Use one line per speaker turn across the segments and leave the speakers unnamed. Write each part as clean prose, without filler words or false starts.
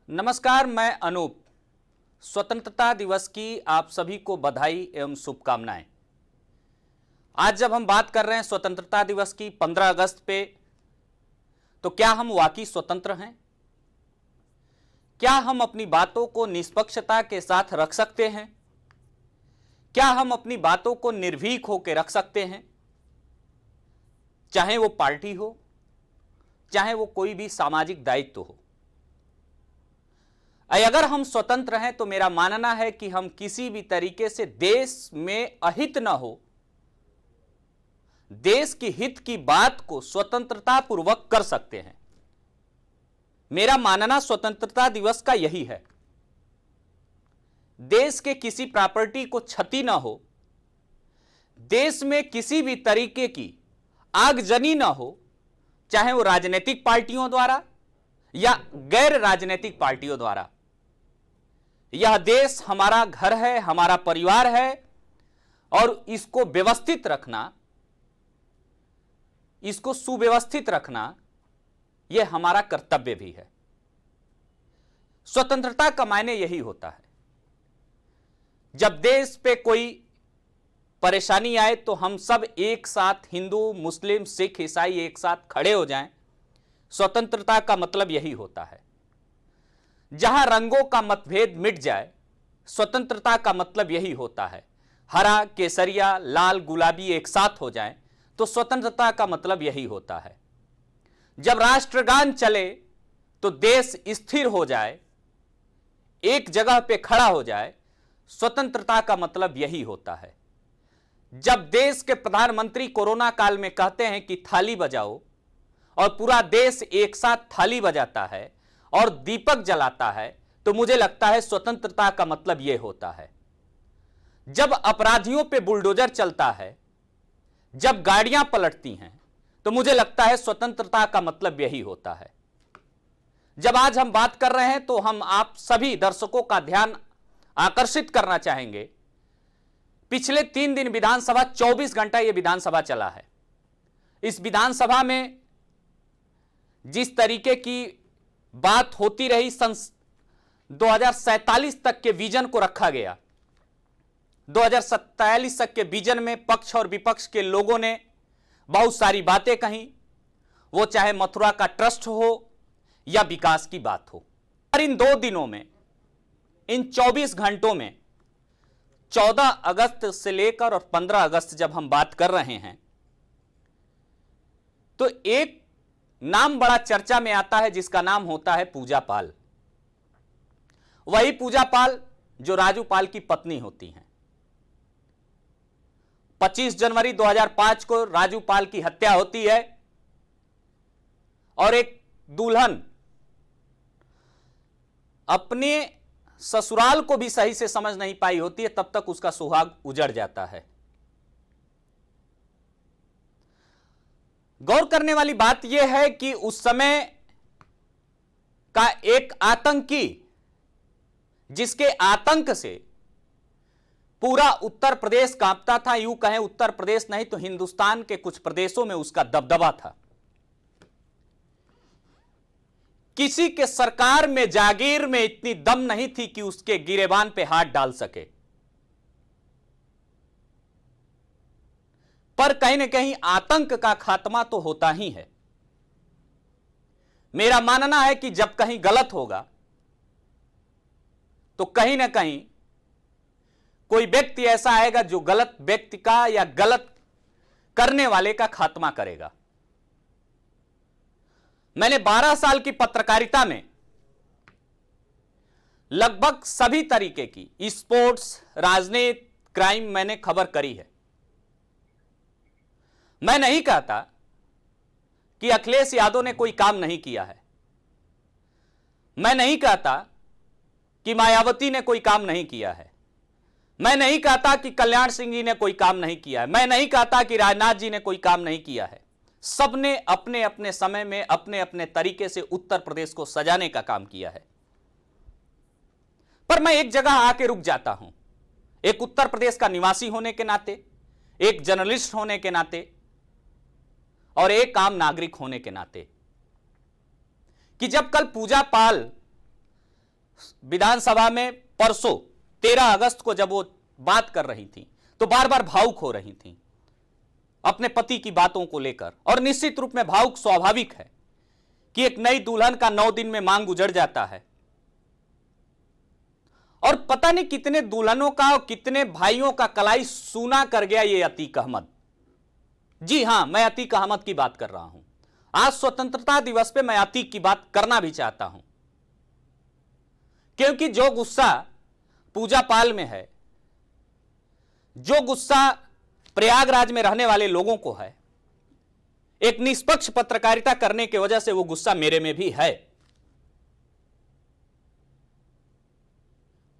नमस्कार, मैं अनूप। स्वतंत्रता दिवस की आप सभी को बधाई एवं शुभकामनाएं। आज जब हम बात कर रहे हैं स्वतंत्रता दिवस की 15 अगस्त पे, तो क्या हम वाकई स्वतंत्र हैं? क्या हम अपनी बातों को निष्पक्षता के साथ रख सकते हैं? क्या हम अपनी बातों को निर्भीक होकर रख सकते हैं? चाहे वो पार्टी हो, चाहे वो कोई भी सामाजिक दायित्व हो। अगर हम स्वतंत्र हैं तो मेरा मानना है कि हम किसी भी तरीके से देश में अहित न हो, देश की हित की बात को स्वतंत्रता पूर्वक कर सकते हैं। मेरा मानना स्वतंत्रता दिवस का यही है। देश के किसी प्रॉपर्टी को क्षति न हो, देश में किसी भी तरीके की आगजनी न हो, चाहे वो राजनीतिक पार्टियों द्वारा या गैर राजनीतिक पार्टियों द्वारा। यह देश हमारा घर है, हमारा परिवार है, और इसको व्यवस्थित रखना, इसको सुव्यवस्थित रखना, यह हमारा कर्तव्य भी है। स्वतंत्रता का मायने यही होता है। जब देश पे कोई परेशानी आए तो हम सब एक साथ, हिंदू, मुस्लिम, सिख, ईसाई, एक साथ खड़े हो जाएं। स्वतंत्रता का मतलब यही होता है। जहां रंगों का मतभेद मिट जाए, स्वतंत्रता का मतलब यही होता है। हरा, केसरिया, लाल, गुलाबी एक साथ हो जाएं, तो स्वतंत्रता का मतलब यही होता है। जब राष्ट्रगान चले तो देश स्थिर हो जाए, एक जगह पे खड़ा हो जाए, स्वतंत्रता का मतलब यही होता है। जब देश के प्रधानमंत्री कोरोना काल में कहते हैं कि थाली बजाओ, और पूरा देश एक साथ थाली बजाता है और दीपक जलाता है, तो मुझे लगता है स्वतंत्रता का मतलब यह होता है। जब अपराधियों पे बुलडोजर चलता है, जब गाड़ियां पलटती हैं, तो मुझे लगता है स्वतंत्रता का मतलब यही होता है। जब आज हम बात कर रहे हैं तो हम आप सभी दर्शकों का ध्यान आकर्षित करना चाहेंगे। पिछले 3 दिन विधानसभा, 24 घंटा यह विधानसभा चला है। इस विधानसभा में जिस तरीके की बात होती रही, 2047 तक के विजन को रखा गया। 2047 तक के विजन में पक्ष और विपक्ष के लोगों ने बहुत सारी बातें कही, वो चाहे मथुरा का ट्रस्ट हो या विकास की बात हो। और इन 2 दिनों में, इन 24 घंटों में, 14 अगस्त से लेकर और 15 अगस्त जब हम बात कर रहे हैं, तो एक नाम बड़ा चर्चा में आता है, जिसका नाम होता है पूजा पाल। वही पूजा पाल जो राजू पाल की पत्नी होती हैं। 25 जनवरी 2005 को राजू पाल की हत्या होती है, और एक दुल्हन अपने ससुराल को भी सही से समझ नहीं पाई होती है, तब तक उसका सुहाग उजड़ जाता है। गौर करने वाली बात यह है कि उस समय का एक आतंकी, जिसके आतंक से पूरा उत्तर प्रदेश कांपता था, यूं कहें उत्तर प्रदेश नहीं तो हिंदुस्तान के कुछ प्रदेशों में उसका दबदबा था। किसी के सरकार में, जागीर में इतनी दम नहीं थी कि उसके गिरेबान पे हाथ डाल सके। पर कहीं ना कहीं आतंक का खात्मा तो होता ही है। मेरा मानना है कि जब कहीं गलत होगा तो कहीं ना कहीं कोई व्यक्ति ऐसा आएगा जो गलत व्यक्ति का या गलत करने वाले का खात्मा करेगा। मैंने 12 साल की पत्रकारिता में लगभग सभी तरीके की स्पोर्ट्स, राजनीति, क्राइम मैंने खबर करी है। मैं नहीं कहता कि अखिलेश यादव ने कोई काम नहीं किया है। मैं नहीं कहता कि मायावती ने कोई काम नहीं किया है। मैं नहीं कहता कि कल्याण सिंह जी ने कोई काम नहीं किया है। मैं नहीं कहता कि राजनाथ जी ने कोई काम नहीं किया है। सबने अपने अपने समय में, अपने अपने तरीके से उत्तर प्रदेश को सजाने का काम किया है। पर मैं एक जगह आके रुक जाता हूं, एक उत्तर प्रदेश का निवासी होने के नाते, एक जर्नलिस्ट होने के नाते, और एक आम नागरिक होने के नाते, कि जब कल पूजा पाल विधानसभा में परसों 13 अगस्त को जब वो बात कर रही थी तो बार बार भावुक हो रही थी अपने पति की बातों को लेकर। और निश्चित रूप में भावुक स्वाभाविक है कि एक नई दुल्हन का 9 दिन में मांग उजड़ जाता है। और पता नहीं कितने दुल्हनों का और कितने भाइयों का कलाई सूना कर गया ये अतीक अहमद। जी हां, मैं अतीक अहमद की बात कर रहा हूं। आज स्वतंत्रता दिवस पे मैं अतीक की बात करना भी चाहता हूं, क्योंकि जो गुस्सा पूजा पाल में है, जो गुस्सा प्रयागराज में रहने वाले लोगों को है, एक निष्पक्ष पत्रकारिता करने की वजह से वो गुस्सा मेरे में भी है।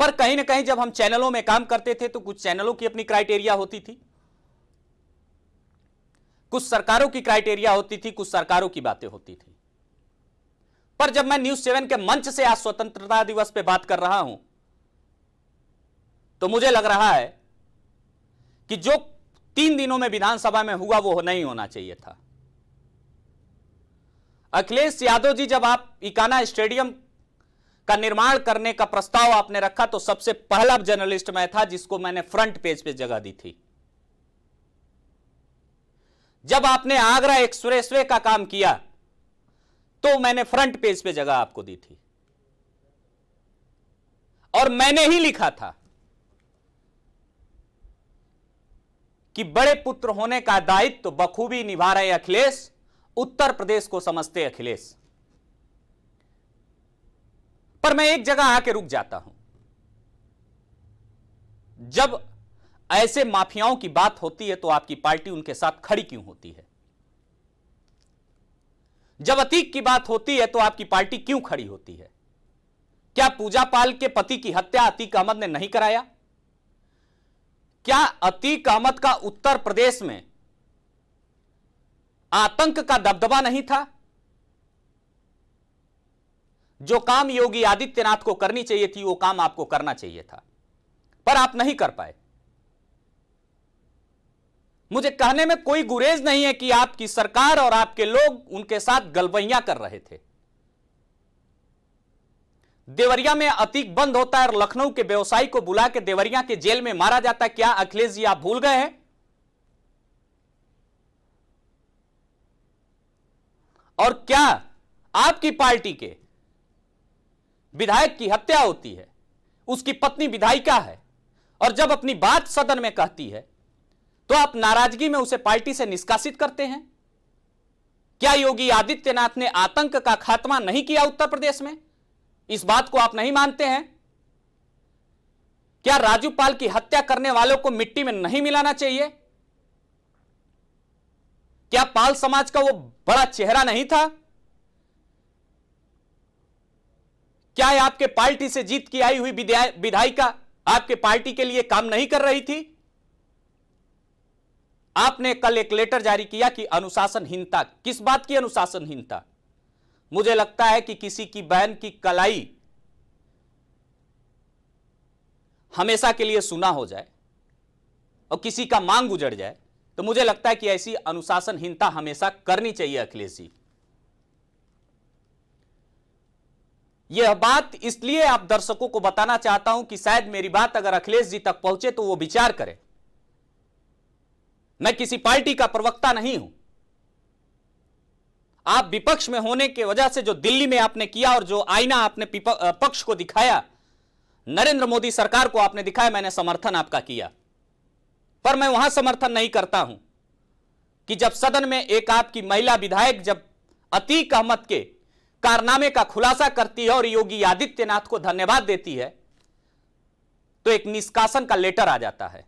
पर कहीं ना कहीं जब हम चैनलों में काम करते थे तो कुछ चैनलों की अपनी क्राइटेरिया होती थी, कुछ सरकारों की क्राइटेरिया होती थी, कुछ सरकारों की बातें होती थी। पर जब मैं न्यूज़ 7 के मंच से आज स्वतंत्रता दिवस पे बात कर रहा हूं तो मुझे लग रहा है कि जो 3 दिनों में विधानसभा में हुआ वो नहीं होना चाहिए था। अखिलेश यादव जी, जब आप इकाना स्टेडियम का निर्माण करने का प्रस्ताव आपने रखा तो सबसे पहला जर्नलिस्ट मैं था जिसको मैंने फ्रंट पेज पे जगह दी थी। जब आपने आगरा एक्सप्रेसवे का काम किया तो मैंने फ्रंट पेज पे जगह आपको दी थी और मैंने ही लिखा था कि बड़े पुत्र होने का दायित्व तो बखूबी निभा रहे अखिलेश, उत्तर प्रदेश को समझते अखिलेश। पर मैं एक जगह आके रुक जाता हूं। जब ऐसे माफियाओं की बात होती है तो आपकी पार्टी उनके साथ खड़ी क्यों होती है? जब अतीक की बात होती है तो आपकी पार्टी क्यों खड़ी होती है? क्या पूजा पाल के पति की हत्या अतीक अहमद ने नहीं कराया? क्या अतीक अहमद का उत्तर प्रदेश में आतंक का दबदबा नहीं था? जो काम योगी आदित्यनाथ को करनी चाहिए थी वो काम आपको करना चाहिए था, पर आप नहीं कर पाए। मुझे कहने में कोई गुरेज नहीं है कि आपकी सरकार और आपके लोग उनके साथ गलबैयां कर रहे थे। देवरिया में अतीक बंद होता है और लखनऊ के व्यवसायी को बुला के देवरिया के जेल में मारा जाता है। क्या अखिलेश जी आप भूल गए हैं? और क्या आपकी पार्टी के विधायक की हत्या होती है, उसकी पत्नी विधायिका है, और जब अपनी बात सदन में कहती है तो आप नाराजगी में उसे पार्टी से निष्कासित करते हैं? क्या योगी आदित्यनाथ ने आतंक का खात्मा नहीं किया उत्तर प्रदेश में? इस बात को आप नहीं मानते हैं? क्या राजू पाल की हत्या करने वालों को मिट्टी में नहीं मिलाना चाहिए? क्या पाल समाज का वो बड़ा चेहरा नहीं था? क्या आपके पार्टी से जीत की आई हुई विधायिका आपके पार्टी के लिए काम नहीं कर रही थी? आपने कल एक लेटर जारी किया कि अनुशासनहीनता। किस बात की अनुशासनहीनता? मुझे लगता है कि किसी की बहन की कलाई हमेशा के लिए सुना हो जाए और किसी का मांग उजड़ जाए तो मुझे लगता है कि ऐसी अनुशासनहीनता हमेशा करनी चाहिए अखिलेश जी। यह बात इसलिए आप दर्शकों को बताना चाहता हूं कि शायद मेरी बात अगर अखिलेश जी तक पहुंचे तो वो विचार करें। मैं किसी पार्टी का प्रवक्ता नहीं हूं। आप विपक्ष में होने की वजह से जो दिल्ली में आपने किया और जो आईना आपने पक्ष को दिखाया, नरेंद्र मोदी सरकार को आपने दिखाया, मैंने समर्थन आपका किया। पर मैं वहां समर्थन नहीं करता हूं कि जब सदन में एक आपकी महिला विधायक जब अतीक अहमद के कारनामे का खुलासा करती है और योगी आदित्यनाथ को धन्यवाद देती है तो एक निष्कासन का लेटर आ जाता है।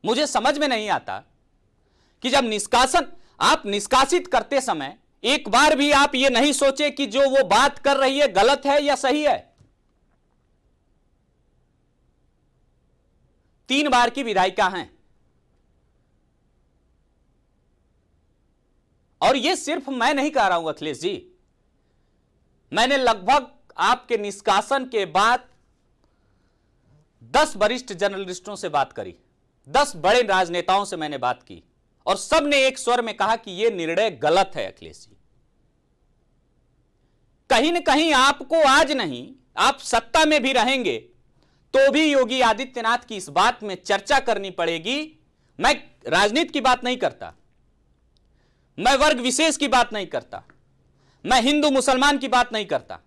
मुझे समझ में नहीं आता कि जब आप निष्कासित करते समय एक बार भी आप ये नहीं सोचे कि जो वो बात कर रही है गलत है या सही है। 3 बार की विधायिका हैं और ये सिर्फ मैं नहीं कह रहा हूं अखिलेश जी, मैंने लगभग आपके निष्कासन के बाद 10 वरिष्ठ जर्नलिस्टों से बात करी, 10 बड़े राजनेताओं से मैंने बात की और सब ने एक स्वर में कहा कि यह निर्णय गलत है अखिलेश जी। कहीं न कहीं आपको आज नहीं, आप सत्ता में भी रहेंगे तो भी योगी आदित्यनाथ की इस बात में चर्चा करनी पड़ेगी। मैं राजनीति की बात नहीं करता, मैं वर्ग विशेष की बात नहीं करता, मैं हिंदू मुसलमान की बात नहीं करता,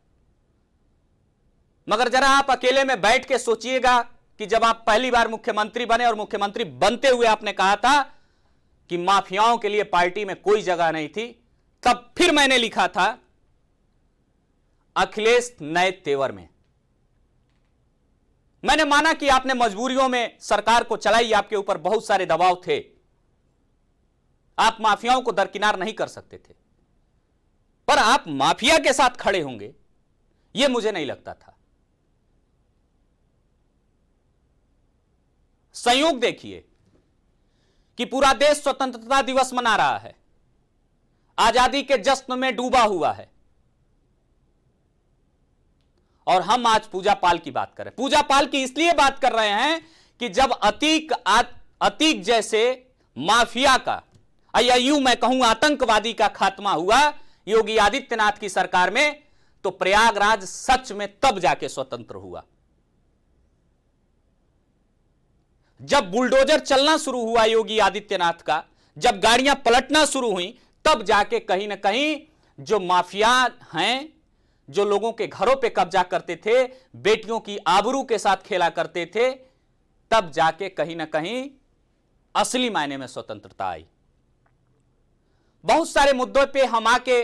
मगर जरा आप अकेले में बैठ के सोचिएगा कि जब आप पहली बार मुख्यमंत्री बने और मुख्यमंत्री बनते हुए आपने कहा था कि माफियाओं के लिए पार्टी में कोई जगह नहीं थी, तब फिर मैंने लिखा था अखिलेश नए तेवर में। मैंने माना कि आपने मजबूरियों में सरकार को चलाई, आपके ऊपर बहुत सारे दबाव थे, आप माफियाओं को दरकिनार नहीं कर सकते थे, पर आप माफिया के साथ खड़े होंगे यह मुझे नहीं लगता था। संयोग देखिए कि पूरा देश स्वतंत्रता दिवस मना रहा है, आजादी के जश्न में डूबा हुआ है, और हम आज पूजा पाल की बात कर रहे हैं। पूजा पाल की इसलिए बात कर रहे हैं कि जब अतीक जैसे माफिया का, या यूं मैं कहूं आतंकवादी का खात्मा हुआ योगी आदित्यनाथ की सरकार में, तो प्रयागराज सच में तब जाके स्वतंत्र हुआ। जब बुलडोजर चलना शुरू हुआ योगी आदित्यनाथ का, जब गाड़ियां पलटना शुरू हुई, तब जाके कहीं ना कहीं जो माफिया हैं, जो लोगों के घरों पे कब्जा करते थे, बेटियों की आबरू के साथ खेला करते थे, तब जाके कहीं ना कहीं असली मायने में स्वतंत्रता आई। बहुत सारे मुद्दों पे हम आके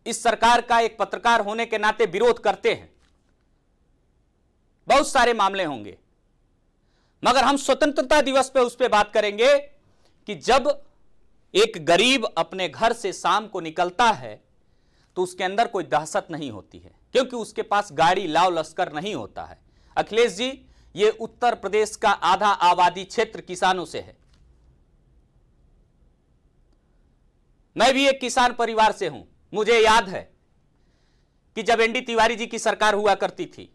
इस सरकार का एक पत्रकार होने के नाते विरोध करते हैं, बहुत सारे मामले होंगे, मगर हम स्वतंत्रता दिवस पे उस पे बात करेंगे कि जब एक गरीब अपने घर से शाम को निकलता है तो उसके अंदर कोई दहशत नहीं होती है, क्योंकि उसके पास गाड़ी लाव लश्कर नहीं होता है। अखिलेश जी, ये उत्तर प्रदेश का आधा आबादी क्षेत्र किसानों से है। मैं भी एक किसान परिवार से हूं। मुझे याद है कि जब एनडी तिवारी जी की सरकार हुआ करती थी,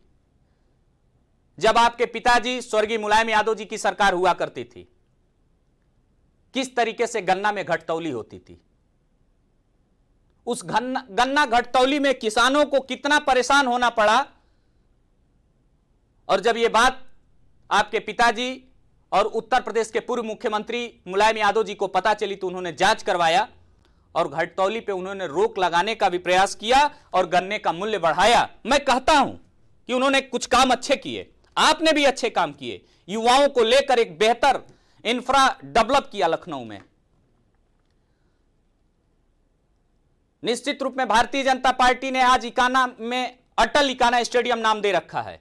जब आपके पिताजी स्वर्गीय मुलायम यादव जी की सरकार हुआ करती थी, किस तरीके से गन्ना में घटतौली होती थी। उस गन्ना घटतौली में किसानों को कितना परेशान होना पड़ा, और जब यह बात आपके पिताजी और उत्तर प्रदेश के पूर्व मुख्यमंत्री मुलायम यादव जी को पता चली तो उन्होंने जांच करवाया और घटतौली पे उन्होंने रोक लगाने का भी प्रयास किया और गन्ने का मूल्य बढ़ाया। मैं कहता हूं कि उन्होंने कुछ काम अच्छे किए, आपने भी अच्छे काम किए, युवाओं को लेकर एक बेहतर इंफ्रा डेवलप किया लखनऊ में। निश्चित रूप में भारतीय जनता पार्टी ने आज इकाना में अटल इकाना स्टेडियम नाम दे रखा है,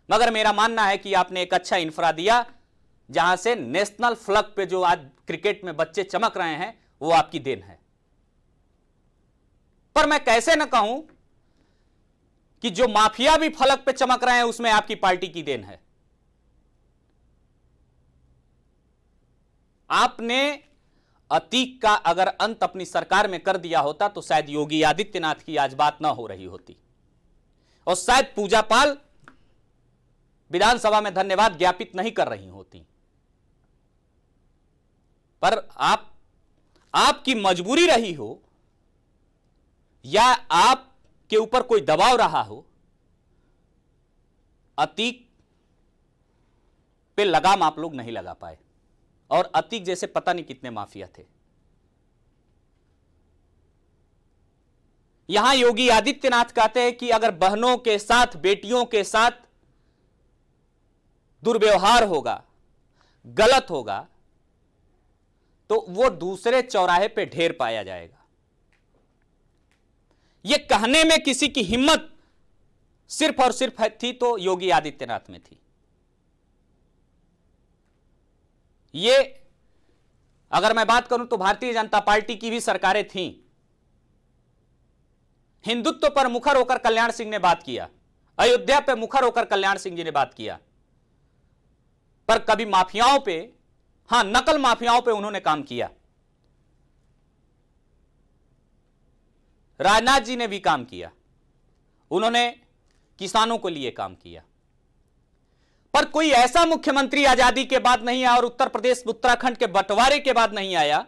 मगर मेरा मानना है कि आपने एक अच्छा इंफ्रा दिया, जहां से नेशनल फ्लैग पे जो आज क्रिकेट में बच्चे चमक रहे हैं वो आपकी देन है। पर मैं कैसे न कहूं कि जो माफिया भी फलक पे चमक रहे हैं उसमें आपकी पार्टी की देन है। आपने अतीक का अगर अंत अपनी सरकार में कर दिया होता तो शायद योगी आदित्यनाथ की आज बात ना हो रही होती, और शायद पूजा पाल विधानसभा में धन्यवाद ज्ञापित नहीं कर रही होती। पर आपकी मजबूरी रही हो या आपके ऊपर कोई दबाव रहा हो, अतीक पे लगाम आप लोग नहीं लगा पाए, और अतीक जैसे पता नहीं कितने माफिया थे। यहां योगी आदित्यनाथ कहते हैं कि अगर बहनों के साथ, बेटियों के साथ दुर्व्यवहार होगा, गलत होगा, तो वो दूसरे चौराहे पे ढेर पाया जाएगा। ये कहने में किसी की हिम्मत सिर्फ और सिर्फ थी तो योगी आदित्यनाथ में थी। ये अगर मैं बात करूं तो भारतीय जनता पार्टी की भी सरकारें थीं। हिंदुत्व पर मुखर होकर कल्याण सिंह ने बात किया, अयोध्या पे मुखर होकर कल्याण सिंह जी ने बात किया, पर कभी माफियाओं पे, हां नकल माफियाओं पे उन्होंने काम किया। राजनाथ जी ने भी काम किया, उन्होंने किसानों को लिए काम किया, पर कोई ऐसा मुख्यमंत्री आजादी के बाद नहीं आया और उत्तर प्रदेश उत्तराखंड के बंटवारे के बाद नहीं आया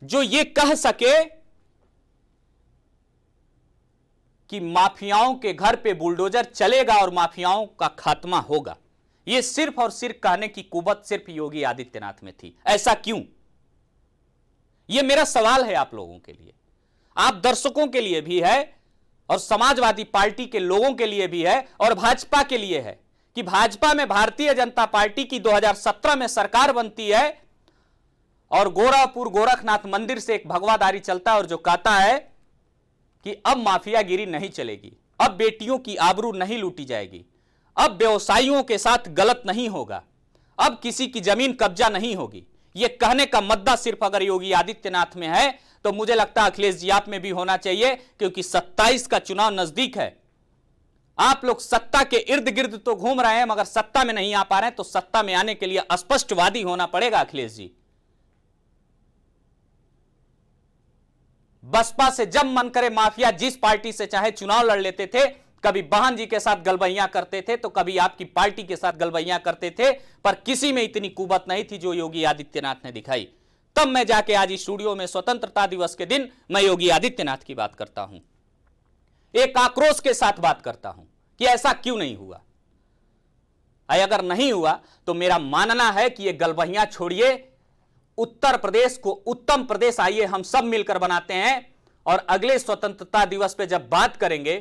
जो ये कह सके कि माफियाओं के घर पे बुलडोजर चलेगा और माफियाओं का खात्मा होगा। यह सिर्फ और सिर्फ कहने की कुवत सिर्फ योगी आदित्यनाथ में थी। ऐसा क्यों? यह मेरा सवाल है आप लोगों के लिए, आप दर्शकों के लिए भी है और समाजवादी पार्टी के लोगों के लिए भी है और भाजपा के लिए है कि भाजपा में भारतीय जनता पार्टी की 2017 में सरकार बनती है और गोरखपुर गोरखनाथ मंदिर से एक भगवादारी चलता है और जो कहता है कि अब माफियागिरी नहीं चलेगी, अब बेटियों की आबरू नहीं लूटी जाएगी, अब व्यवसायियों के साथ गलत नहीं होगा, अब किसी की जमीन कब्जा नहीं होगी। यह कहने का मद्दा सिर्फ अगर योगी आदित्यनाथ में है तो मुझे लगता है अखिलेश जी आप में भी होना चाहिए, क्योंकि 27 का चुनाव नजदीक है। आप लोग सत्ता के इर्द गिर्द तो घूम रहे हैं मगर सत्ता में नहीं आ पा रहे हैं, तो सत्ता में आने के लिए स्पष्टवादी होना पड़ेगा अखिलेश जी। बसपा से जब मन करे माफिया जिस पार्टी से चाहे चुनाव लड़ लेते थे, कभी बहन जी के साथ गलबैया करते थे तो कभी आपकी पार्टी के साथ गलबैया करते थे, पर किसी में इतनी कुवत नहीं थी जो योगी आदित्यनाथ ने दिखाई। तब मैं जाके आज इस स्टूडियो में स्वतंत्रता दिवस के दिन मैं योगी आदित्यनाथ की बात करता हूं, एक आक्रोश के साथ बात करता हूं कि ऐसा क्यों नहीं हुआ। अगर नहीं हुआ तो मेरा मानना है कि यह गलबैया छोड़िए, उत्तर प्रदेश को उत्तम प्रदेश आइए हम सब मिलकर बनाते हैं, और अगले स्वतंत्रता दिवस पे जब बात करेंगे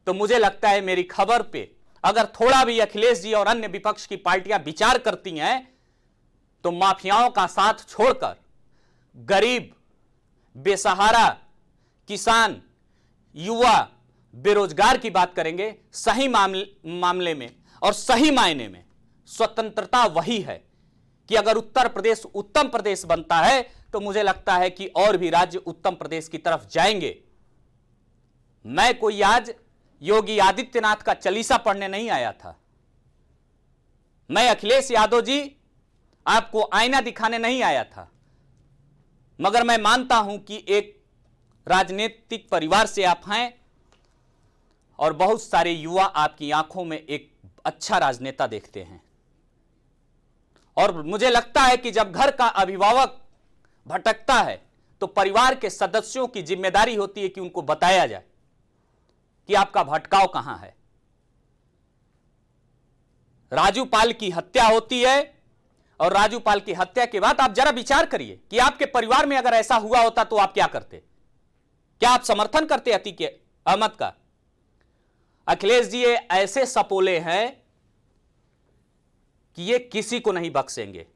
तो मुझे लगता है मेरी खबर पे अगर थोड़ा भी अखिलेश जी और अन्य विपक्ष की पार्टियां विचार करती हैं तो माफियाओं का साथ छोड़कर गरीब, बेसहारा, किसान, युवा, बेरोजगार की बात करेंगे। सही मामले में और सही मायने में स्वतंत्रता वही है कि अगर उत्तर प्रदेश उत्तम प्रदेश बनता है तो मुझे लगता है कि और भी राज्य उत्तम प्रदेश की तरफ जाएंगे। मैं कोई आज योगी आदित्यनाथ का चालीसा पढ़ने नहीं आया था, मैं अखिलेश यादव जी आपको आईना दिखाने नहीं आया था, मगर मैं मानता हूं कि एक राजनीतिक परिवार से आप हैं और बहुत सारे युवा आपकी आंखों में एक अच्छा राजनेता देखते हैं। और मुझे लगता है कि जब घर का अभिभावक भटकता है तो परिवार के सदस्यों की जिम्मेदारी होती है कि उनको बताया जाए कि आपका भटकाव कहां है। राजू पाल की हत्या होती है और राजू पाल की हत्या के बाद आप जरा विचार करिए कि आपके परिवार में अगर ऐसा हुआ होता तो आप क्या करते? क्या आप समर्थन करते अतीक अहमद का? अखिलेश जी ये ऐसे सपोले हैं कि ये किसी को नहीं बख्शेंगे।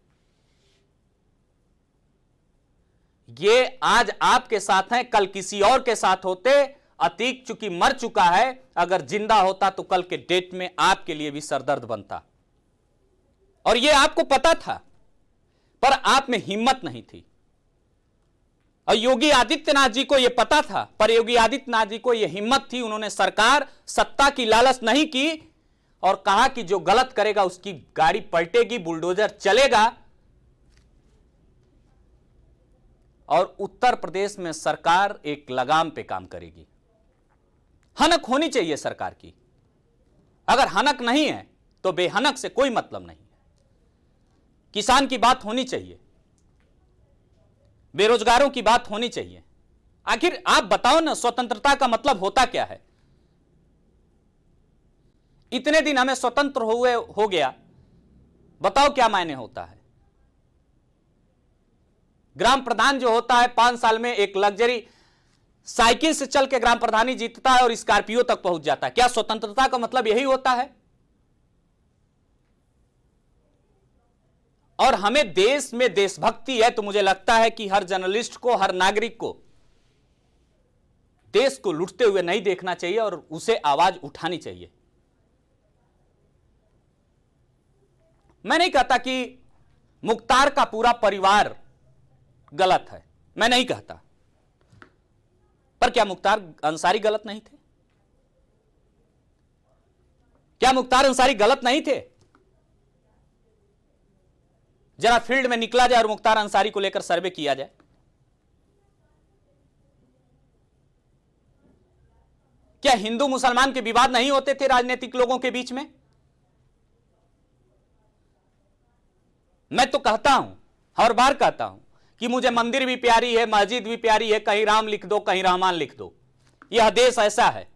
ये आज आपके साथ हैं, कल किसी और के साथ होते। अतीक चूंकि मर चुका है, अगर जिंदा होता तो कल के डेट में आपके लिए भी सरदर्द बनता, और ये आपको पता था पर आप में हिम्मत नहीं थी। और योगी आदित्यनाथ जी को यह पता था पर योगी आदित्यनाथ जी को यह हिम्मत थी, उन्होंने सरकार सत्ता की लालच नहीं की और कहा कि जो गलत करेगा उसकी गाड़ी पलटेगी, बुलडोजर चलेगा और उत्तर प्रदेश में सरकार एक लगाम पे काम करेगी। हनक होनी चाहिए सरकार की, अगर हनक नहीं है तो बेहनक से कोई मतलब नहीं है। किसान की बात होनी चाहिए, बेरोजगारों की बात होनी चाहिए। आखिर आप बताओ ना, स्वतंत्रता का मतलब होता क्या है? इतने दिन हमें स्वतंत्र हो गया, बताओ क्या मायने होता है? ग्राम प्रधान जो होता है 5 साल में एक लग्जरी साइकिल से चल के ग्राम प्रधानी जीतता है और स्कॉर्पियो तक पहुंच जाता है। क्या स्वतंत्रता का मतलब यही होता है? और हमें देश में देशभक्ति है तो मुझे लगता है कि हर जर्नलिस्ट को, हर नागरिक को देश को लूटते हुए नहीं देखना चाहिए और उसे आवाज उठानी चाहिए। मैं नहीं कहता कि मुख्तार का पूरा परिवार गलत है, मैं नहीं कहता, पर क्या मुख्तार अंसारी गलत नहीं थे? क्या मुख्तार अंसारी गलत नहीं थे? जरा फील्ड में निकला जाए और मुख्तार अंसारी को लेकर सर्वे किया जाए। क्या हिंदू मुसलमान के विवाद नहीं होते थे राजनीतिक लोगों के बीच में? मैं तो कहता हूं, हर बार कहता हूं कि मुझे मंदिर भी प्यारी है, मस्जिद भी प्यारी है, कहीं राम लिख दो, कहीं रहमान लिख दो। यह देश ऐसा है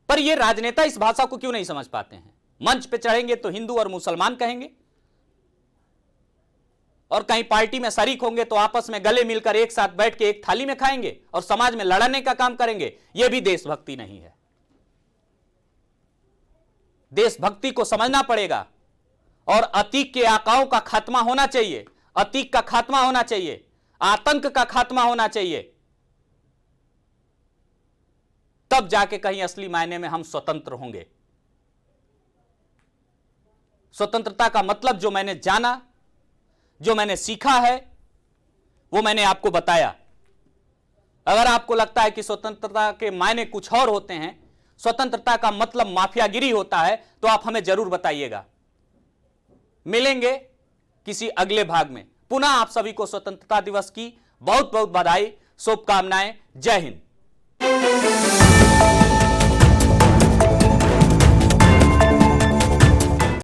पर ये राजनेता इस भाषा को क्यों नहीं समझ पाते हैं? मंच पे चढ़ेंगे तो हिंदू और मुसलमान कहेंगे, और कहीं पार्टी में शरीक होंगे तो आपस में गले मिलकर एक साथ बैठ के एक थाली में खाएंगे और समाज में लड़ने का काम करेंगे। यह भी देशभक्ति नहीं है। देशभक्ति को समझना पड़ेगा और अतीक के आकाओं का खात्मा होना चाहिए, अतीक का खात्मा होना चाहिए, आतंक का खात्मा होना चाहिए। तब जाके कहीं असली मायने में हम स्वतंत्र होंगे। स्वतंत्रता का मतलब जो मैंने जाना, जो मैंने सीखा है, वो मैंने आपको बताया। अगर आपको लगता है कि स्वतंत्रता के मायने कुछ और होते हैं, स्वतंत्रता का मतलब माफियागिरी होता है, तो आप हमें जरूर बताइएगा। मिलेंगे किसी अगले भाग में। पुनः आप सभी को स्वतंत्रता दिवस की बहुत बहुत बधाई, शुभकामनाएं। जय हिंद।